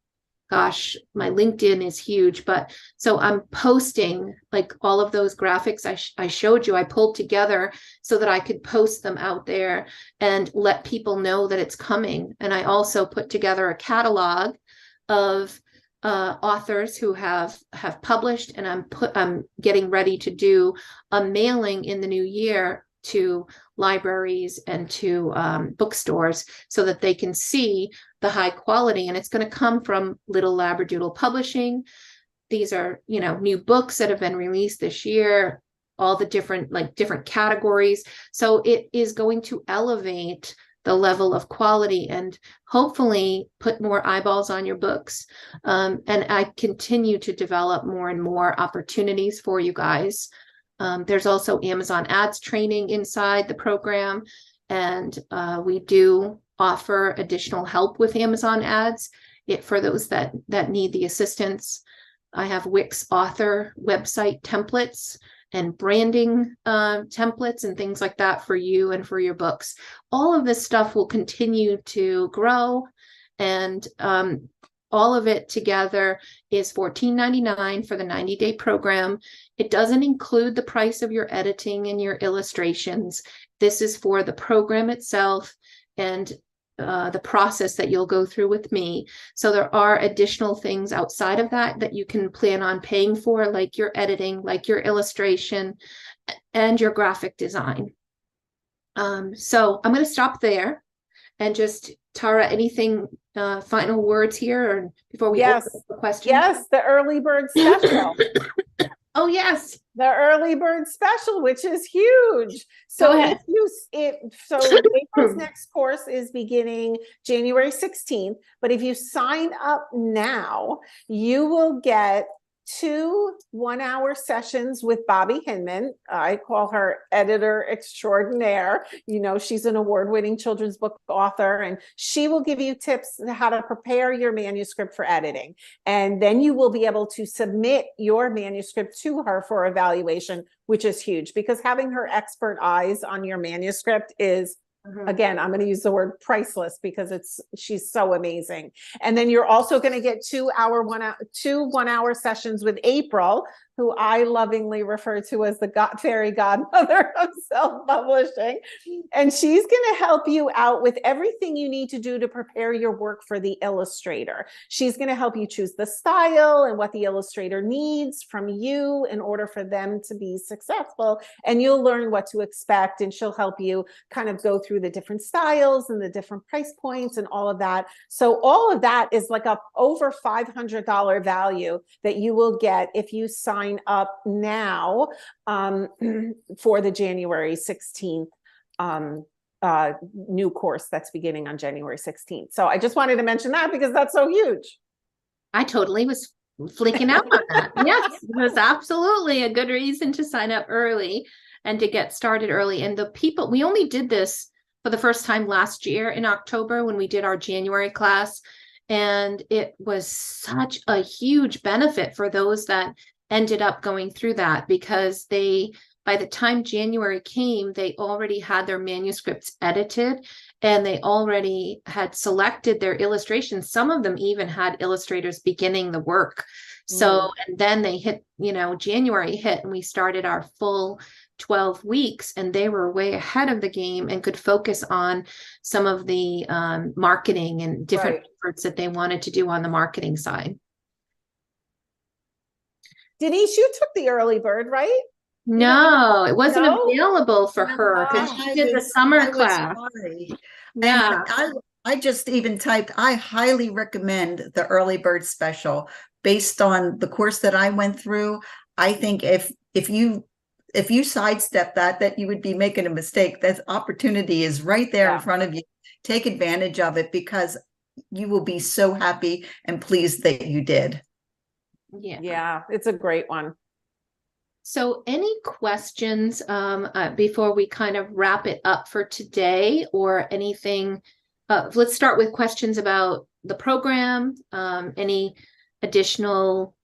gosh, my LinkedIn is huge, but so I'm posting like all of those graphics I showed you, I pulled together so that I could post them out there and let people know that it's coming. And I also put together a catalog of authors who have published, and I'm getting ready to do a mailing in the new year to libraries and to bookstores so that they can see the high quality, and it's going to come from Little Labradoodle Publishing. These are, you know, new books that have been released this year, all the different categories. So it is going to elevate the level of quality and hopefully put more eyeballs on your books. And I continue to develop more and more opportunities for you guys. There's also Amazon ads training inside the program, and we do offer additional help with Amazon ads for those that need the assistance. I have Wix author website templates and branding templates and things like that for you and for your books. All of this stuff will continue to grow, and all of it together is $14.99 for the 90-day program. It doesn't include the price of your editing and your illustrations. This is for the program itself and the process that you'll go through with me. So there are additional things outside of that you can plan on paying for, like your editing, like your illustration, and your graphic design. So I'm going to stop there and just, Tara, anything final words here or before we open up the questions? Yes, the early bird special. Oh, yes. The early bird special, which is huge. So April's next course is beginning January 16th. But if you sign up now, you will get 2 one-hour sessions with Bobby Hinman. I call her editor extraordinaire. You know, she's an award-winning children's book author, and she will give you tips on how to prepare your manuscript for editing. And then you will be able to submit your manuscript to her for evaluation, which is huge, because having her expert eyes on your manuscript is, again, I'm going to use the word priceless, because she's so amazing. And then you're also going to get 2 one-hour sessions with April, who I lovingly refer to as the fairy godmother of self-publishing. And she's going to help you out with everything you need to do to prepare your work for the illustrator. She's going to help you choose the style and what the illustrator needs from you in order for them to be successful. And you'll learn what to expect, and she'll help you kind of go through the different styles and the different price points and all of that. So all of that is like a over $500 value that you will get if you sign up now for the January 16th new course that's beginning on January 16th. So I just wanted to mention that because that's so huge. I totally was fleeking out on that. Yes, it was absolutely a good reason to sign up early and to get started early. And we only did this for the first time last year in October when we did our January class. And it was such a huge benefit for those that ended up going through that, because by the time January came, they already had their manuscripts edited and they already had selected their illustrations. Some of them even had illustrators beginning the work. So, and then they hit, January hit and we started our full 12 weeks, and they were way ahead of the game and could focus on some of the marketing and different efforts that they wanted to do on the marketing side. Denise, you took the early bird, right? No, it wasn't available for her because she did the summer class. Yeah. I just even typed, I highly recommend the early bird special based on the course that I went through. I think if you sidestep that you would be making a mistake. That opportunity is right there in front of you. Take advantage of it, because you will be so happy and pleased that you did. Yeah, it's a great one. So any questions before we kind of wrap it up for today, or anything? Let's start with questions about the program. Any additional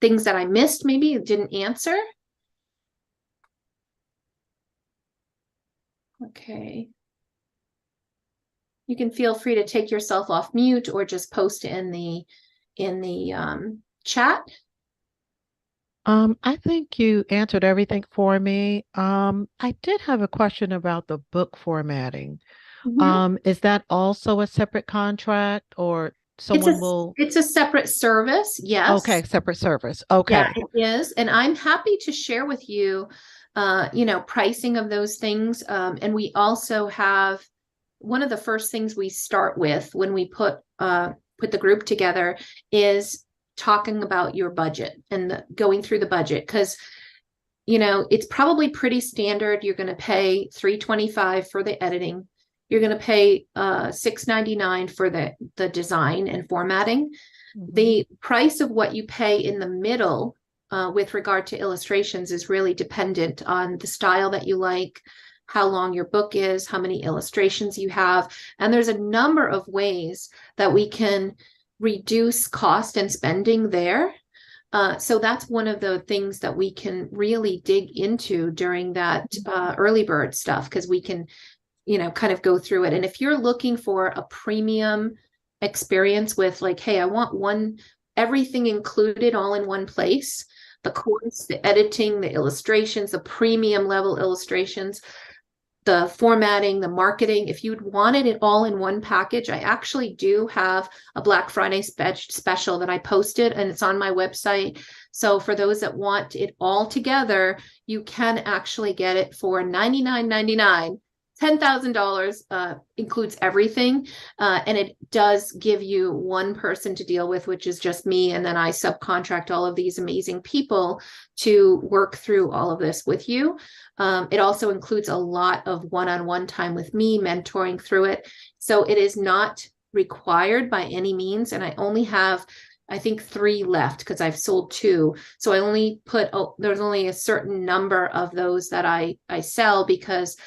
things that I missed, maybe didn't answer? Okay. You can feel free to take yourself off mute or just post in the chat. I think you answered everything for me. I did have a question about the book formatting. Is that also a separate contract, or someone will. It's a separate service. Yes. Okay, separate service. Yeah, Okay. it is. And I'm happy to share with you, pricing of those things. And we also have one of the first things we start with when we put the group together is talking about your budget and going through the budget. Because, it's probably pretty standard. You're going to pay $325 for the editing. You're going to pay $699 for the design and formatting. The price of what you pay in the middle with regard to illustrations is really dependent on the style that you like, how long your book is, how many illustrations you have. And there's a number of ways that we can reduce cost and spending there. So that's one of the things that we can really dig into during that early bird stuff, because we can, kind of go through it. And if you're looking for a premium experience with like, hey, I want everything included all in one place, the course, the editing, the illustrations, the premium level illustrations, the formatting, the marketing, if you'd wanted it all in one package, I actually do have a Black Friday special that I posted, and it's on my website. So for those that want it all together, you can actually get it for $99.99. $10,000 includes everything, and it does give you one person to deal with, which is just me, and then I subcontract all of these amazing people to work through all of this with you. It also includes a lot of one-on-one time with me, mentoring through it. So it is not required by any means, and I only have, I think, 3 left because I've sold 2. So I only there's only a certain number of those that I sell, because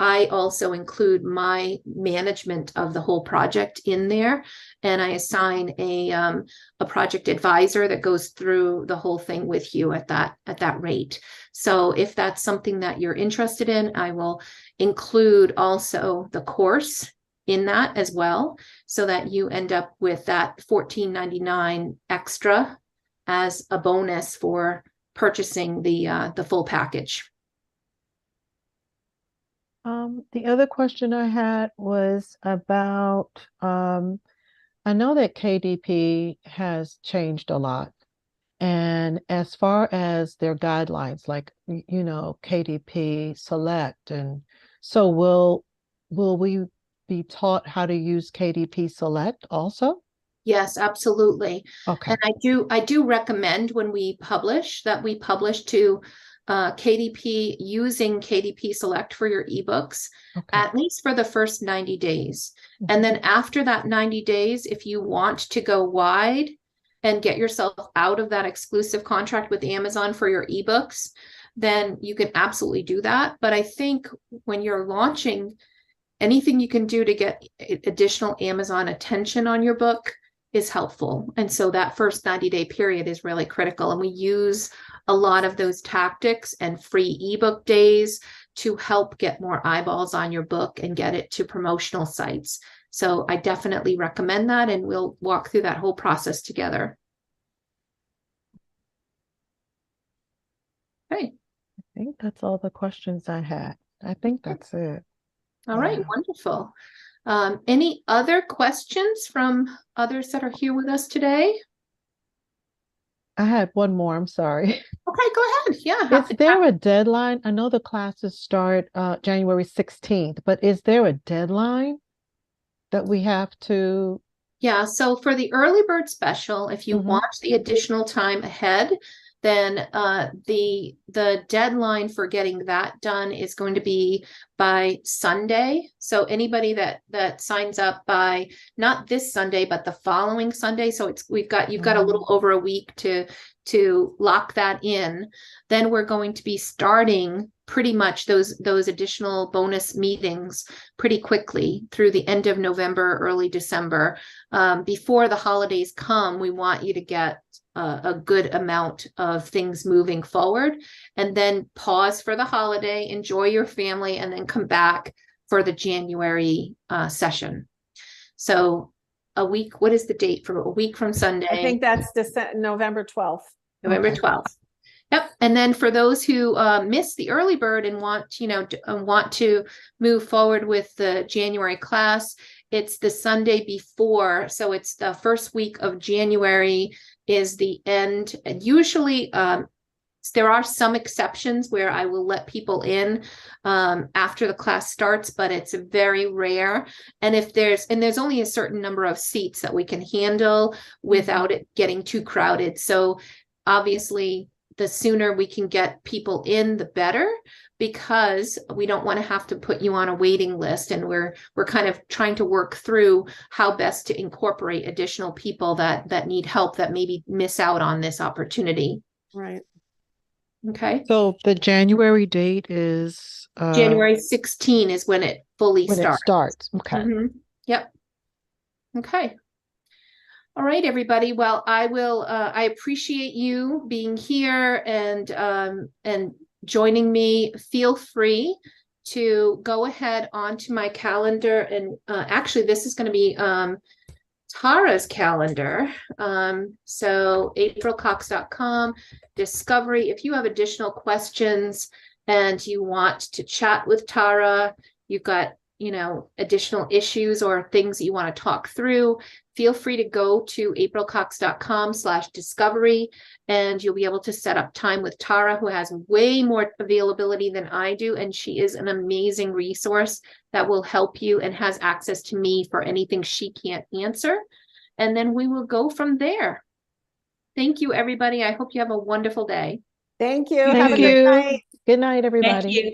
I also include my management of the whole project in there, and I assign a project advisor that goes through the whole thing with you at that rate. So if that's something that you're interested in, I will include also the course in that as well, so that you end up with that $14.99 extra as a bonus for purchasing the full package. The other question I had was about, I know that KDP has changed a lot. And as far as their guidelines, like, KDP Select, and so will we be taught how to use KDP Select also? Yes, absolutely. Okay. And I do recommend when we publish that we publish to KDP using KDP Select for your ebooks, at least for the first 90 days. And then after that 90 days, if you want to go wide and get yourself out of that exclusive contract with Amazon for your ebooks, then you can absolutely do that. But I think when you're launching, anything you can do to get additional Amazon attention on your book is helpful. And so that first 90-day period is really critical. And we use a lot of those tactics and free ebook days to help get more eyeballs on your book and get it to promotional sites. So I definitely recommend that, and we'll walk through that whole process together. Okay. I think that's all the questions I had. I think that's it. All right, wonderful. Any other questions from others that are here with us today? I had one more, I'm sorry. Okay, go ahead. Yeah. Is there a deadline? I know the classes start January 16th, but is there a deadline that we have to? Yeah, so for the early bird special, if you want the additional time ahead, then the deadline for getting that done is going to be by Sunday. So anybody that signs up by not this Sunday, but the following Sunday. So you've got a little over a week to lock that in. Then we're going to be starting pretty much those additional bonus meetings pretty quickly through the end of November, early December. Before the holidays come, we want you to get a good amount of things moving forward, and then pause for the holiday, enjoy your family, and then come back for the January session. So a week, what is the date for a week from Sunday? I think that's November 12th. November 12th. Yep. And then for those who missed the early bird and want to move forward with the January class, it's the Sunday before. So it's the first week of January is the end. And usually, there are some exceptions where I will let people in after the class starts, but it's very rare. And there's only a certain number of seats that we can handle without it getting too crowded. So obviously, the sooner we can get people in, the better, because we don't want to have to put you on a waiting list. And we're kind of trying to work through how best to incorporate additional people that need help, that maybe miss out on this opportunity. Right. Okay. So the January date is January 16 is when it fully when starts. it starts. Okay. Mhm. Yep. Okay. All right, everybody. Well, I appreciate you being here and joining me. Feel free to go ahead onto my calendar, and actually this is going to be Tara's calendar. So aprilcox.com, Discovery. If you have additional questions and you want to chat with Tara, you've got, additional issues or things that you want to talk through, feel free to go to aprilcox.com/discovery, and you'll be able to set up time with Tara, who has way more availability than I do. And she is an amazing resource that will help you and has access to me for anything she can't answer. And then we will go from there. Thank you, everybody. I hope you have a wonderful day. Thank you. Thank Have a you. good night. Good night, everybody. Thank you.